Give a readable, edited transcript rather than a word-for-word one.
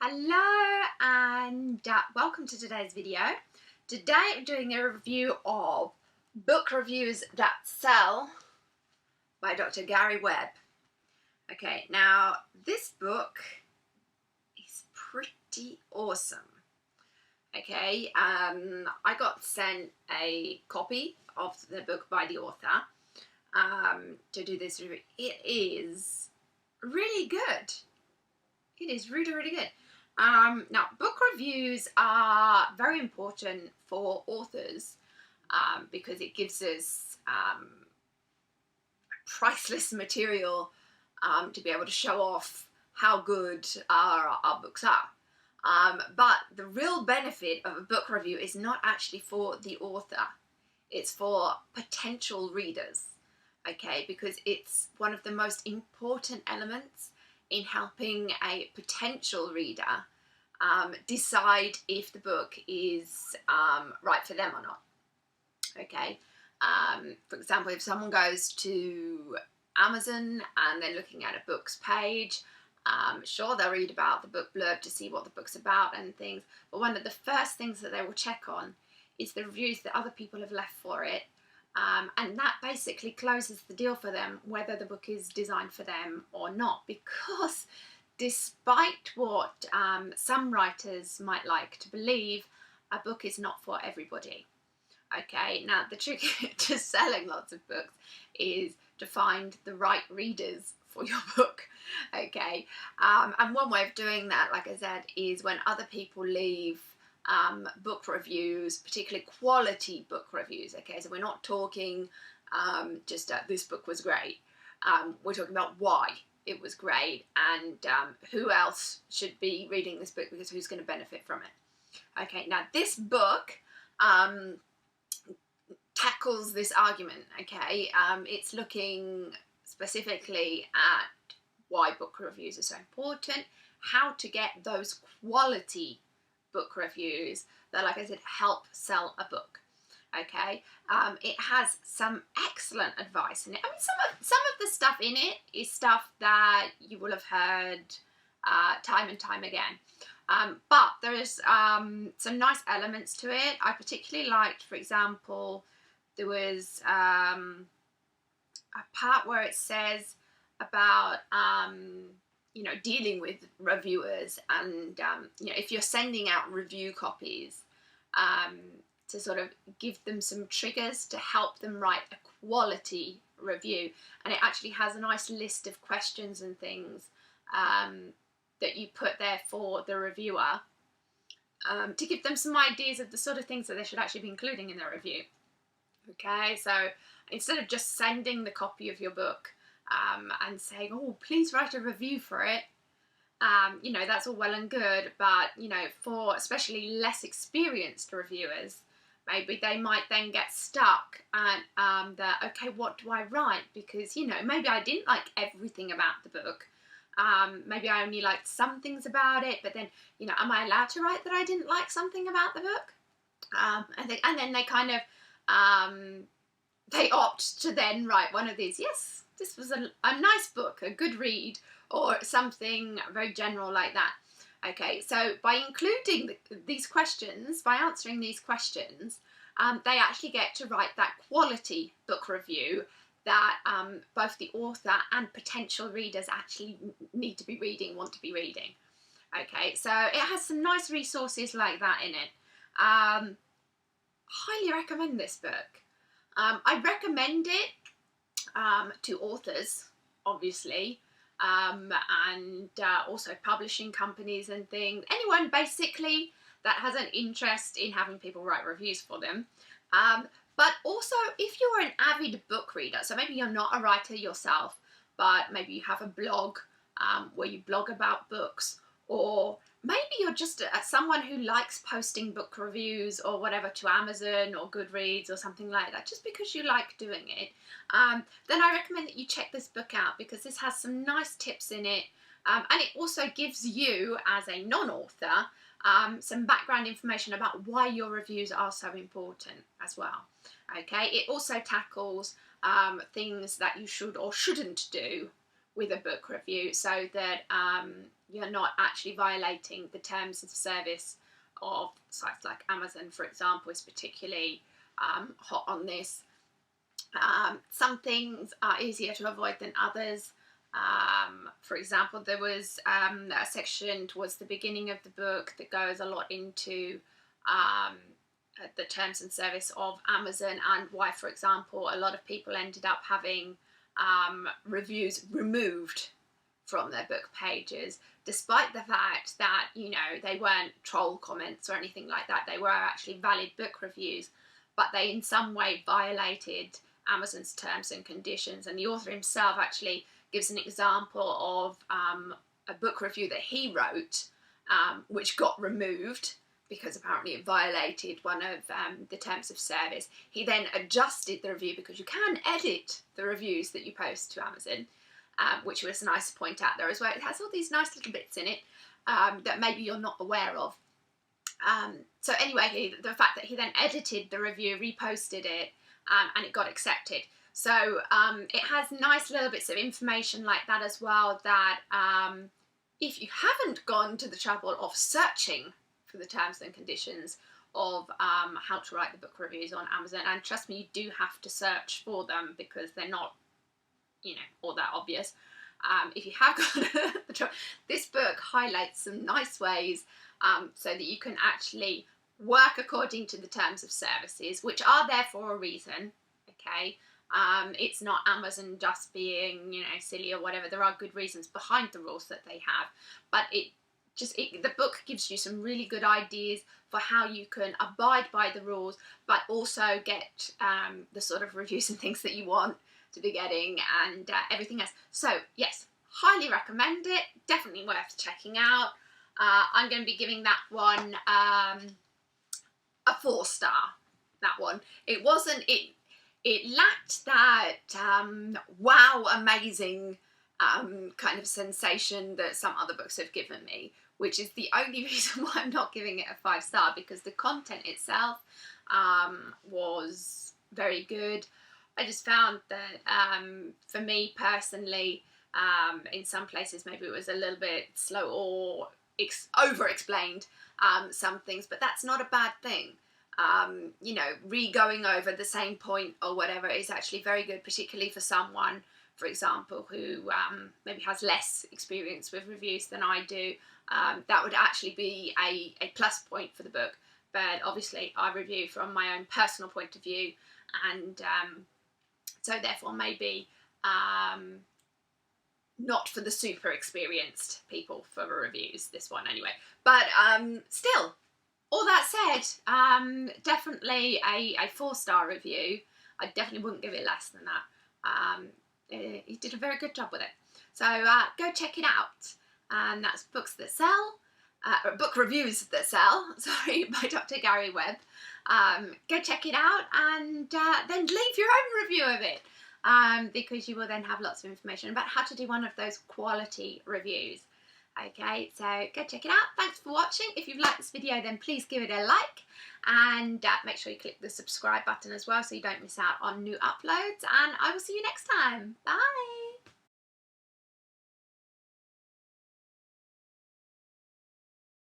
Hello and welcome to today's video. Today I'm doing a review of Book Reviews That Sell by Dr. Gary Webb. Okay, now this book is pretty awesome. Okay, I got sent a copy of the book by the author to do this review. It is really good. It is really, really good. Now, book reviews are very important for authors because it gives us priceless material to be able to show off how good our books are. But the real benefit of a book review is not actually for the author. It's for potential readers, okay? Because it's one of the most important elements in helping a potential reader decide if the book is right for them or not. Okay, for example, if someone goes to Amazon and they're looking at a book's page, sure, they'll read about the book blurb to see what the book's about and things, but one of the first things that they will check on is the reviews that other people have left for it. And that basically closes the deal for them, whether the book is designed for them or not, because despite what some writers might like to believe, a book is not for everybody. Okay, now the trick to selling lots of books is to find the right readers for your book. Okay, and one way of doing that, like I said, is when other people leave book reviews, particularly quality book reviews. Okay, so we're not talking just this book was great. We're talking about why it was great and who else should be reading this book, because who's going to benefit from it. Okay, now this book tackles this argument. Okay, it's looking specifically at why book reviews are so important, how to get those quality book reviews that, like I said, help sell a book. Okay, it has some excellent advice in it. I mean, some of the stuff in it is stuff that you will have heard time and time again, but there is some nice elements to it. I particularly liked, for example, there was a part where it says about you know, dealing with reviewers and you know, if you're sending out review copies, to sort of give them some triggers to help them write a quality review. And it actually has a nice list of questions and things that you put there for the reviewer to give them some ideas of the sort of things that they should actually be including in their review. Okay, so instead of just sending the copy of your book and saying, oh, please write a review for it, you know, that's all well and good, but, you know, for especially less experienced reviewers, maybe they might then get stuck at okay, what do I write? Because, you know, maybe I didn't like everything about the book. Maybe I only liked some things about it, but then, you know, am I allowed to write that I didn't like something about the book? And then they kind of, they opt to then write one of these, yes, this was a nice book, a good read, or something very general like that. Okay, so by including these questions, by answering these questions, they actually get to write that quality book review that both the author and potential readers actually need to be reading, want to be reading. Okay, so it has some nice resources like that in it. Highly recommend this book. I recommend it to authors, obviously, and also publishing companies and things. Anyone basically that has an interest in having people write reviews for them. But also if you're an avid book reader, so maybe you're not a writer yourself, but maybe you have a blog where you blog about books, or maybe you're just someone who likes posting book reviews or whatever to Amazon or Goodreads or something like that, just because you like doing it, then I recommend that you check this book out, because this has some nice tips in it, and it also gives you, as a non-author, some background information about why your reviews are so important as well. Okay, it also tackles things that you should or shouldn't do with a book review, so that you're not actually violating the terms of service of sites like Amazon, for example, is particularly hot on this. Some things are easier to avoid than others. For example, there was a section towards the beginning of the book that goes a lot into the terms and service of Amazon, and why, for example, a lot of people ended up having reviews removed from their book pages, despite the fact that, you know, they weren't troll comments or anything like that. They were actually valid book reviews, but they in some way violated Amazon's terms and conditions. And the author himself actually gives an example of a book review that he wrote, which got removed because apparently it violated one of the terms of service. He then adjusted the review, because you can edit the reviews that you post to Amazon, which was nice to point out there as well. It has all these nice little bits in it that maybe you're not aware of. So anyway, the fact that he then edited the review, reposted it, and it got accepted. So it has nice little bits of information like that as well, that if you haven't gone to the trouble of searching for the terms and conditions of how to write the book reviews on Amazon, and trust me, you do have to search for them because they're not, you know, all that obvious. If you have gone the trouble, this book highlights some nice ways so that you can actually work according to the terms of services, which are there for a reason, okay? It's not Amazon just being, you know, silly or whatever. There are good reasons behind the rules that they have, but the book gives you some really good ideas for how you can abide by the rules, but also get the sort of reviews and things that you want to be getting, and everything else. So yes, highly recommend it. Definitely worth checking out. I'm going to be giving that one a 4-star. That one. It wasn't. It lacked that wow, amazing kind of sensation that some other books have given me, which is the only reason why I'm not giving it a 5-star, because the content itself was very good. I just found that for me personally, in some places maybe it was a little bit slow or over-explained some things, but that's not a bad thing. You know, re-going over the same point or whatever is actually very good, particularly for someone, for example, who maybe has less experience with reviews than I do. That would actually be a plus point for the book. But obviously I review from my own personal point of view, and so therefore maybe not for the super experienced people for reviews, this one anyway. But still, all that said, definitely a 4-star review. I definitely wouldn't give it less than that. He did a very good job with it. So go check it out. And that's Books That Sell, or Book Reviews That Sell, sorry, by Dr. Gary Webb. Go check it out, and then leave your own review of it, because you will then have lots of information about how to do one of those quality reviews. Okay, so go check it out. Thanks for watching. If you've liked this video, then please give it a like, and make sure you click the subscribe button as well so you don't miss out on new uploads, and I will see you next time. Bye!